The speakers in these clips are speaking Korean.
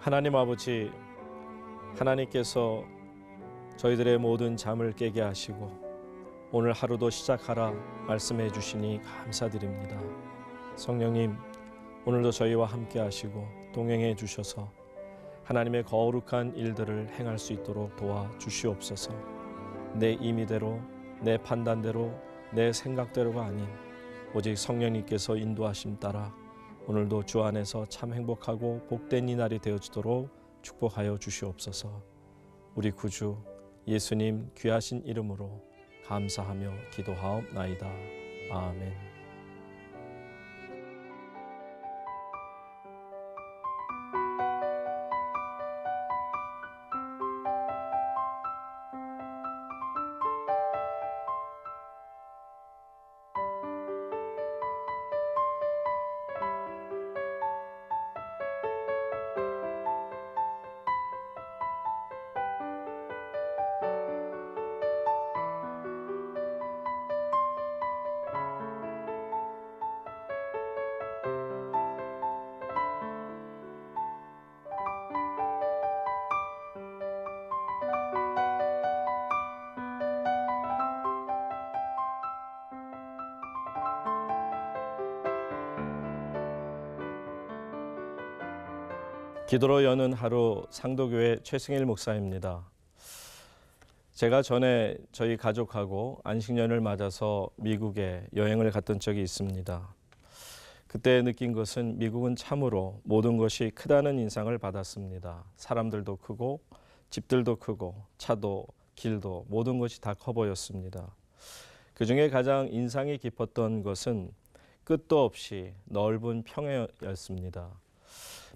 하나님 아버지, 하나님께서 저희들의 모든 잠을 깨게 하시고 오늘 하루도 시작하라 말씀해 주시니 감사드립니다. 성령님, 오늘도 저희와 함께 하시고 동행해 주셔서 하나님의 거룩한 일들을 행할 수 있도록 도와주시옵소서. 내 임의대로, 내 판단대로, 내 생각대로가 아닌 오직 성령님께서 인도하심 따라 오늘도 주 안에서 참 행복하고 복된 이 날이 되어지도록 축복하여 주시옵소서. 우리 구주 예수님 귀하신 이름으로 감사하며 기도하옵나이다. 아멘. 기도로 여는 하루 상도교회 최승일 목사입니다. 제가 전에 저희 가족하고 안식년을 맞아서 미국에 여행을 갔던 적이 있습니다. 그때 느낀 것은 미국은 참으로 모든 것이 크다는 인상을 받았습니다. 사람들도 크고 집들도 크고 차도 길도 모든 것이 다 커 보였습니다. 그중에 가장 인상이 깊었던 것은 끝도 없이 넓은 평야였습니다.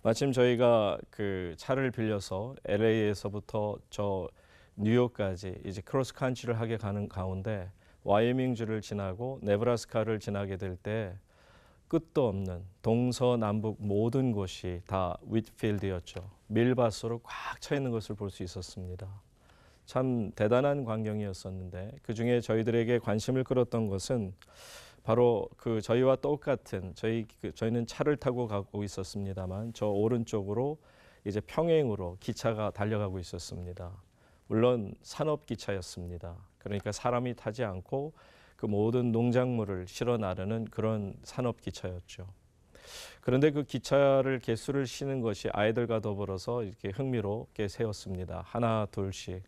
마침 저희가 그 차를 빌려서 LA에서부터 저 뉴욕까지 이제 크로스 컨트리를 하게 가는 가운데 와이오밍주를 지나고 네브라스카를 지나게 될 때 끝도 없는 동서남북 모든 곳이 다 윗필드였죠. 밀밭으로 꽉 차 있는 것을 볼 수 있었습니다. 참 대단한 광경이었었는데 그중에 저희들에게 관심을 끌었던 것은 바로 그 저희와 똑같은 저희는 차를 타고 가고 있었습니다만 저 오른쪽으로 이제 평행으로 기차가 달려가고 있었습니다. 물론 산업 기차였습니다. 그러니까 사람이 타지 않고 그 모든 농작물을 실어 나르는 그런 산업 기차였죠. 그런데 그 기차를 개수를 쉬는 것이 아이들과 더불어서 이렇게 흥미롭게 세웠습니다. 하나 둘씩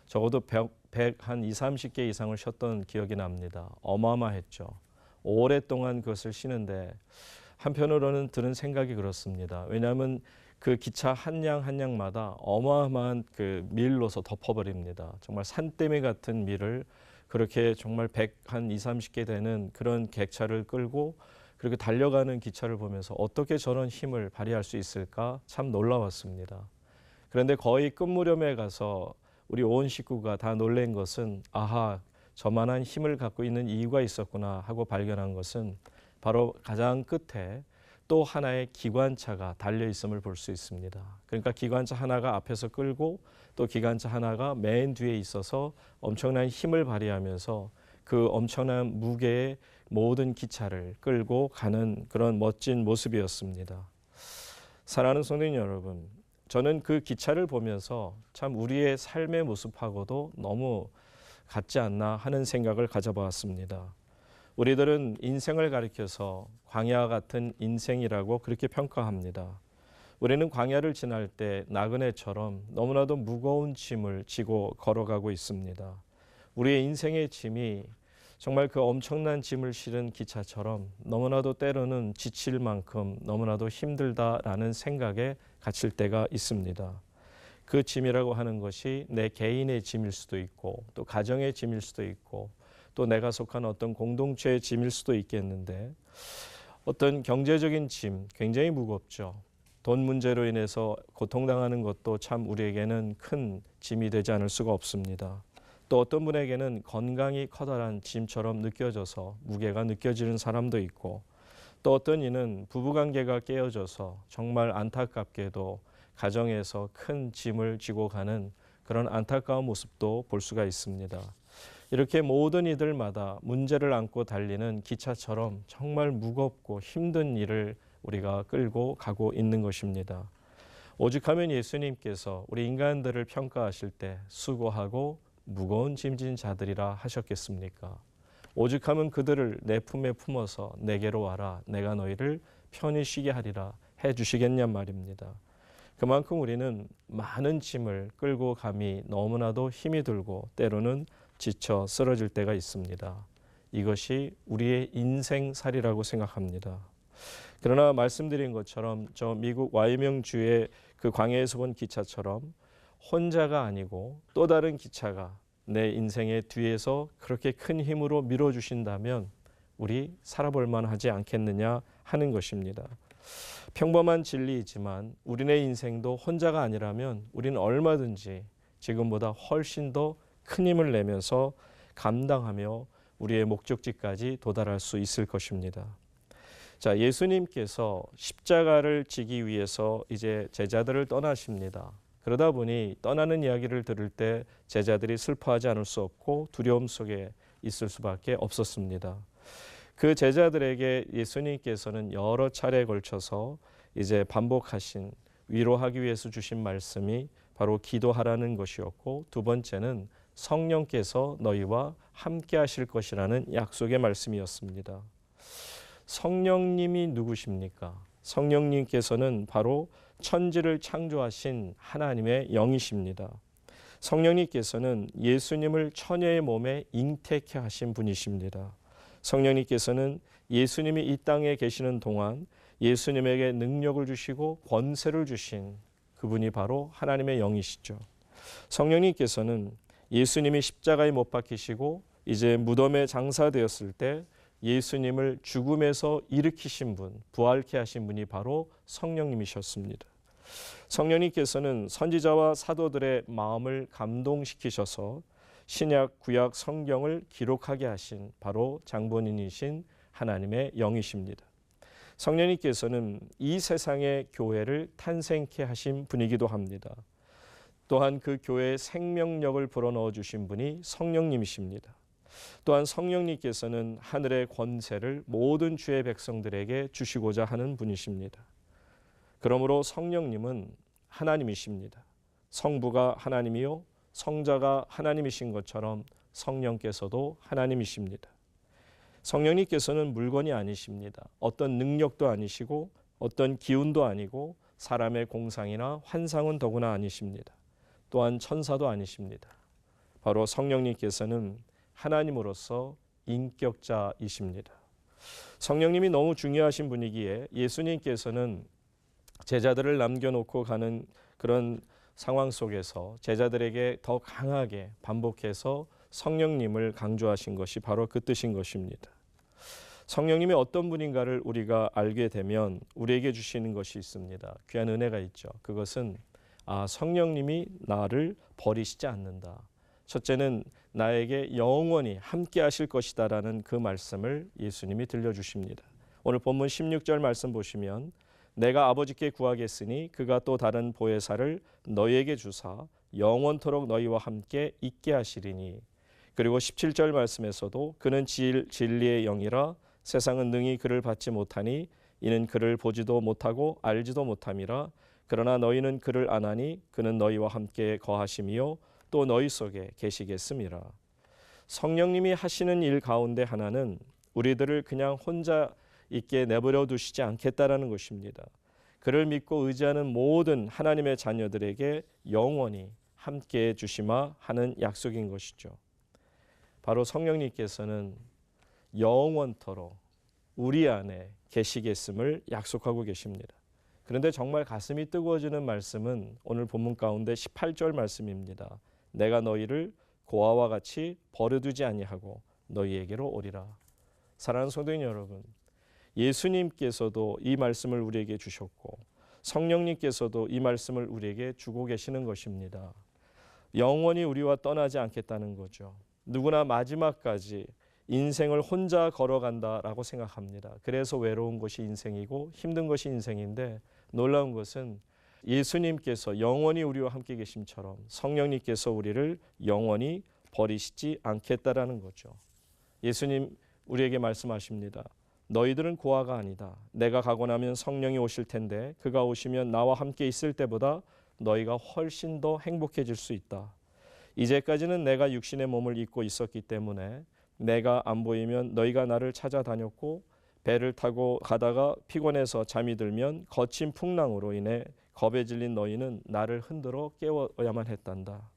적어도 100 한 20, 30개 이상을 쉬었던 기억이 납니다. 어마어마했죠. 오랫동안 그것을 쉬는데 한편으로는 드는 생각이 그렇습니다. 왜냐하면 그 기차 한 양 한 양마다 어마어마한 그 밀로서 덮어버립니다. 정말 산더미 같은 밀을 그렇게 정말 100 한 20, 30개 되는 그런 객차를 끌고 그렇게 달려가는 기차를 보면서 어떻게 저런 힘을 발휘할 수 있을까 참 놀라웠습니다. 그런데 거의 끝 무렵에 가서 우리 온 식구가 다 놀란 것은 아하, 저만한 힘을 갖고 있는 이유가 있었구나 하고 발견한 것은 바로 가장 끝에 또 하나의 기관차가 달려 있음을 볼 수 있습니다. 그러니까 기관차 하나가 앞에서 끌고 또 기관차 하나가 맨 뒤에 있어서 엄청난 힘을 발휘하면서 그 엄청난 무게의 모든 기차를 끌고 가는 그런 멋진 모습이었습니다. 사랑하는 성도님 여러분, 저는 그 기차를 보면서 참 우리의 삶의 모습하고도 너무 같지 않나 하는 생각을 가져보았습니다. 우리들은 인생을 가리켜서 광야 같은 인생이라고 그렇게 평가합니다. 우리는 광야를 지날 때 나그네처럼 너무나도 무거운 짐을 지고 걸어가고 있습니다. 우리의 인생의 짐이 정말 그 엄청난 짐을 실은 기차처럼 너무나도 때로는 지칠 만큼 너무나도 힘들다라는 생각에 갇힐 때가 있습니다. 그 짐이라고 하는 것이 내 개인의 짐일 수도 있고 또 가정의 짐일 수도 있고 또 내가 속한 어떤 공동체의 짐일 수도 있겠는데 어떤 경제적인 짐 굉장히 무겁죠. 돈 문제로 인해서 고통당하는 것도 참 우리에게는 큰 짐이 되지 않을 수가 없습니다. 또 어떤 분에게는 건강이 커다란 짐처럼 느껴져서 무게가 느껴지는 사람도 있고 또 어떤 이는 부부관계가 깨어져서 정말 안타깝게도 가정에서 큰 짐을 지고 가는 그런 안타까운 모습도 볼 수가 있습니다. 이렇게 모든 이들마다 문제를 안고 달리는 기차처럼 정말 무겁고 힘든 일을 우리가 끌고 가고 있는 것입니다. 오죽하면 예수님께서 우리 인간들을 평가하실 때 수고하고 무거운 짐진 자들이라 하셨겠습니까? 오죽하면 그들을 내 품에 품어서 내게로 와라, 내가 너희를 편히 쉬게 하리라 해주시겠냔 말입니다. 그만큼 우리는 많은 짐을 끌고 감히 너무나도 힘이 들고 때로는 지쳐 쓰러질 때가 있습니다. 이것이 우리의 인생살이라고 생각합니다. 그러나 말씀드린 것처럼 저 미국 와이명주의 그 광야에서 본 기차처럼 혼자가 아니고 또 다른 기차가 내 인생의 뒤에서 그렇게 큰 힘으로 밀어주신다면 우리 살아볼 만하지 않겠느냐 하는 것입니다. 평범한 진리이지만 우리네 인생도 혼자가 아니라면 우리는 얼마든지 지금보다 훨씬 더 큰 힘을 내면서 감당하며 우리의 목적지까지 도달할 수 있을 것입니다. 자, 예수님께서 십자가를 지기 위해서 이제 제자들을 떠나십니다. 그러다 보니 떠나는 이야기를 들을 때 제자들이 슬퍼하지 않을 수 없고 두려움 속에 있을 수밖에 없었습니다. 그 제자들에게 예수님께서는 여러 차례에 걸쳐서 이제 반복하신 위로하기 위해서 주신 말씀이 바로 기도하라는 것이었고, 두 번째는 성령께서 너희와 함께 하실 것이라는 약속의 말씀이었습니다. 성령님이 누구십니까? 성령님께서는 바로 천지를 창조하신 하나님의 영이십니다. 성령님께서는 예수님을 처녀의 몸에 잉태케 하신 분이십니다. 성령님께서는 예수님이 이 땅에 계시는 동안 예수님에게 능력을 주시고 권세를 주신 그분이 바로 하나님의 영이시죠. 성령님께서는 예수님이 십자가에 못 박히시고 이제 무덤에 장사되었을 때 예수님을 죽음에서 일으키신 분, 부활케 하신 분이 바로 성령님이셨습니다. 성령님께서는 선지자와 사도들의 마음을 감동시키셔서 신약, 구약 성경을 기록하게 하신 바로 장본인이신 하나님의 영이십니다. 성령님께서는 이 세상의 교회를 탄생케 하신 분이기도 합니다. 또한 그 교회에 생명력을 불어넣어 주신 분이 성령님이십니다. 또한 성령님께서는 하늘의 권세를 모든 주의 백성들에게 주시고자 하는 분이십니다. 그러므로 성령님은 하나님이십니다. 성부가 하나님이요 성자가 하나님이신 것처럼 성령께서도 하나님이십니다. 성령님께서는 물건이 아니십니다. 어떤 능력도 아니시고 어떤 기운도 아니고 사람의 공상이나 환상은 더구나 아니십니다. 또한 천사도 아니십니다. 바로 성령님께서는 하나님으로서 인격자이십니다. 성령님이 너무 중요하신 분이기에 예수님께서는 제자들을 남겨놓고 가는 그런 상황 속에서 제자들에게 더 강하게 반복해서 성령님을 강조하신 것이 바로 그 뜻인 것입니다. 성령님이 어떤 분인가를 우리가 알게 되면 우리에게 주시는 것이 있습니다. 귀한 은혜가 있죠. 그것은 성령님이 나를 버리시지 않는다. 첫째는 나에게 영원히 함께 하실 것이다 라는 그 말씀을 예수님이 들려주십니다. 오늘 본문 16절 말씀 보시면 내가 아버지께 구하겠으니 그가 또 다른 보혜사를 너희에게 주사 영원토록 너희와 함께 있게 하시리니. 그리고 17절 말씀에서도 그는 진리의 영이라 세상은 능히 그를 받지 못하니 이는 그를 보지도 못하고 알지도 못함이라. 그러나 너희는 그를 아나니 그는 너희와 함께 거하심이요 또 너희 속에 계시겠음이라. 성령님이 하시는 일 가운데 하나는 우리들을 그냥 혼자 있게 내버려 두시지 않겠다라는 것입니다. 그를 믿고 의지하는 모든 하나님의 자녀들에게 영원히 함께해 주시마 하는 약속인 것이죠. 바로 성령님께서는 영원토록 우리 안에 계시겠음을 약속하고 계십니다. 그런데 정말 가슴이 뜨거워지는 말씀은 오늘 본문 가운데 18절 말씀입니다. 내가 너희를 고아와 같이 버려두지 아니하고 너희에게로 오리라. 사랑하는 성도님 여러분, 예수님께서도 이 말씀을 우리에게 주셨고 성령님께서도 이 말씀을 우리에게 주고 계시는 것입니다. 영원히 우리와 떠나지 않겠다는 거죠. 누구나 마지막까지 인생을 혼자 걸어간다라고 생각합니다. 그래서 외로운 것이 인생이고 힘든 것이 인생인데 놀라운 것은 예수님께서 영원히 우리와 함께 계심처럼 성령님께서 우리를 영원히 버리시지 않겠다라는 거죠. 예수님 우리에게 말씀하십니다. 너희들은 고아가 아니다. 내가 가고 나면 성령이 오실 텐데 그가 오시면 나와 함께 있을 때보다 너희가 훨씬 더 행복해질 수 있다. 이제까지는 내가 육신의 몸을 입고 있었기 때문에 내가 안 보이면 너희가 나를 찾아다녔고 배를 타고 가다가 피곤해서 잠이 들면 거친 풍랑으로 인해 겁에 질린 너희는 나를 흔들어 깨워야만 했단다.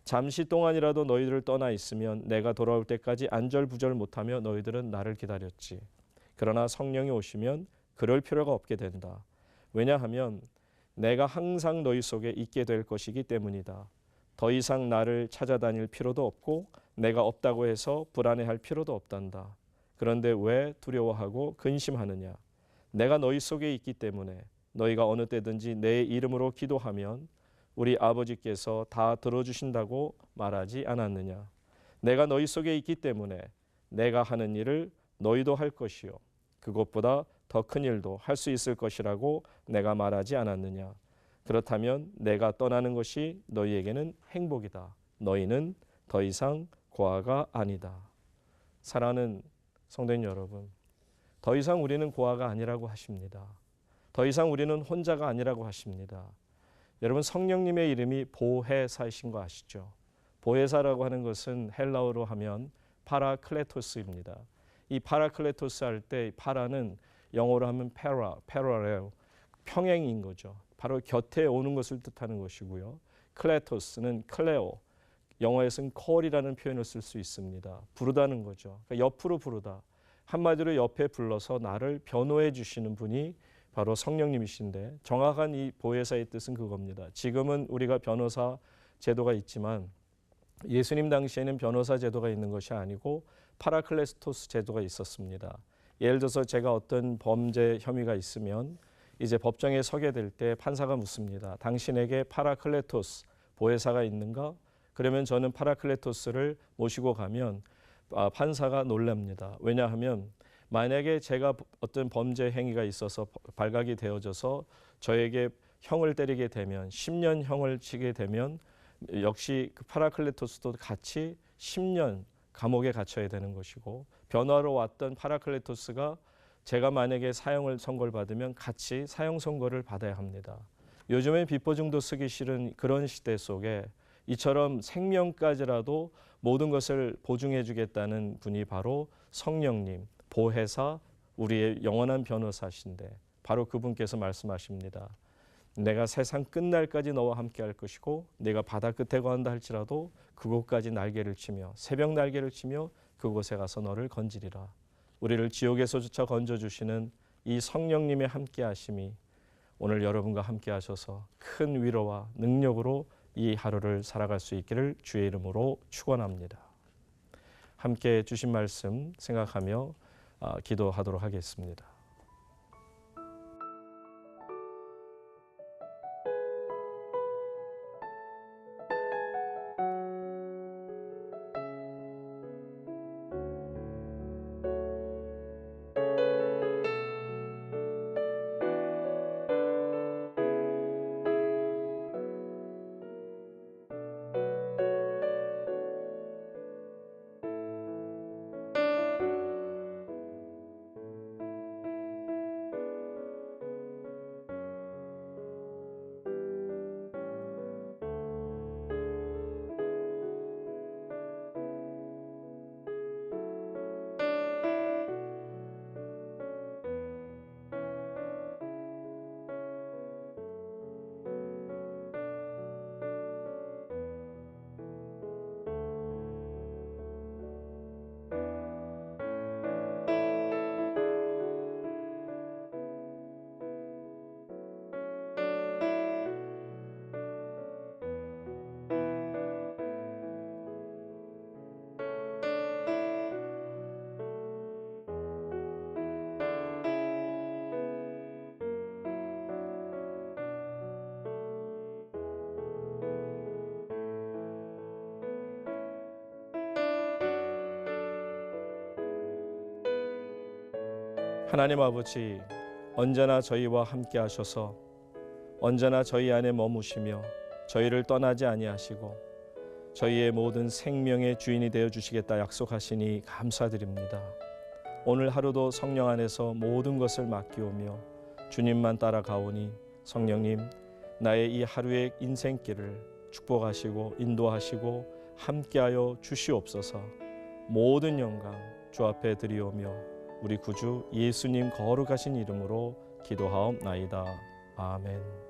잠시 동안이라도 너희들을 떠나 있으면 내가 돌아올 때까지 안절부절 못하며 너희들은 나를 기다렸지. 그러나 성령이 오시면 그럴 필요가 없게 된다. 왜냐하면 내가 항상 너희 속에 있게 될 것이기 때문이다. 더 이상 나를 찾아다닐 필요도 없고 내가 없다고 해서 불안해할 필요도 없단다. 그런데 왜 두려워하고 근심하느냐? 내가 너희 속에 있기 때문에 너희가 어느 때든지 내 이름으로 기도하면 우리 아버지께서 다 들어주신다고 말하지 않았느냐? 내가 너희 속에 있기 때문에 내가 하는 일을 너희도 할 것이요. 그것보다 더 큰 일도 할 수 있을 것이라고 내가 말하지 않았느냐? 그렇다면 내가 떠나는 것이 너희에게는 행복이다. 너희는 더 이상 고아가 아니다. 사랑하는 성도님 여러분, 더 이상 우리는 고아가 아니라고 하십니다. 더 이상 우리는 혼자가 아니라고 하십니다. 여러분, 성령님의 이름이 보혜사이신 거 아시죠? 보혜사라고 하는 것은 헬라어로 하면 파라클레토스입니다. 이 파라클레토스 할 때 파라는 영어로 하면 페라레오, 평행인 거죠. 바로 곁에 오는 것을 뜻하는 것이고요. 클레토스는 클레오, 영어에서는 콜이라는 표현을 쓸 수 있습니다. 부르다는 거죠. 그러니까 옆으로 부르다. 한마디로 옆에 불러서 나를 변호해 주시는 분이 바로 성령님이신데, 정확한 이 보혜사의 뜻은 그겁니다. 지금은 우리가 변호사 제도가 있지만 예수님 당시에는 변호사 제도가 있는 것이 아니고 파라클레토스 제도가 있었습니다. 예를 들어서 제가 어떤 범죄 혐의가 있으면 이제 법정에 서게 될 때 판사가 묻습니다. 당신에게 파라클레토스 보혜사가 있는가? 그러면 저는 파라클레토스를 모시고 가면 판사가 놀랍니다. 왜냐하면 만약에 제가 어떤 범죄 행위가 있어서 발각이 되어져서 저에게 형을 때리게 되면 10년 형을 치게 되면 역시 그 파라클레토스도 같이 10년 감옥에 갇혀야 되는 것이고, 변호하러 왔던 파라클레토스가 제가 만약에 사형을 선고를 받으면 같이 사형 선고를 받아야 합니다. 요즘에 비보증도 쓰기 싫은 그런 시대 속에 이처럼 생명까지라도 모든 것을 보증해 주겠다는 분이 바로 성령님, 보혜사, 우리의 영원한 변호사신데 바로 그분께서 말씀하십니다. 내가 세상 끝날까지 너와 함께 할 것이고 내가 바다 끝에 거한다 할지라도 그곳까지 날개를 치며 새벽 날개를 치며 그곳에 가서 너를 건지리라. 우리를 지옥에서조차 건져주시는 이 성령님의 함께 하심이 오늘 여러분과 함께 하셔서 큰 위로와 능력으로 이 하루를 살아갈 수 있기를 주의 이름으로 축원합니다. 함께 주신 말씀 생각하며 기도하도록 하겠습니다. 하나님 아버지, 언제나 저희와 함께 하셔서 언제나 저희 안에 머무시며 저희를 떠나지 아니하시고 저희의 모든 생명의 주인이 되어 주시겠다 약속하시니 감사드립니다. 오늘 하루도 성령 안에서 모든 것을 맡기오며 주님만 따라가오니 성령님, 나의 이 하루의 인생길을 축복하시고 인도하시고 함께하여 주시옵소서. 모든 영광 주 앞에 드리오며 우리 구주 예수님 거룩하신 이름으로 기도하옵나이다. 아멘.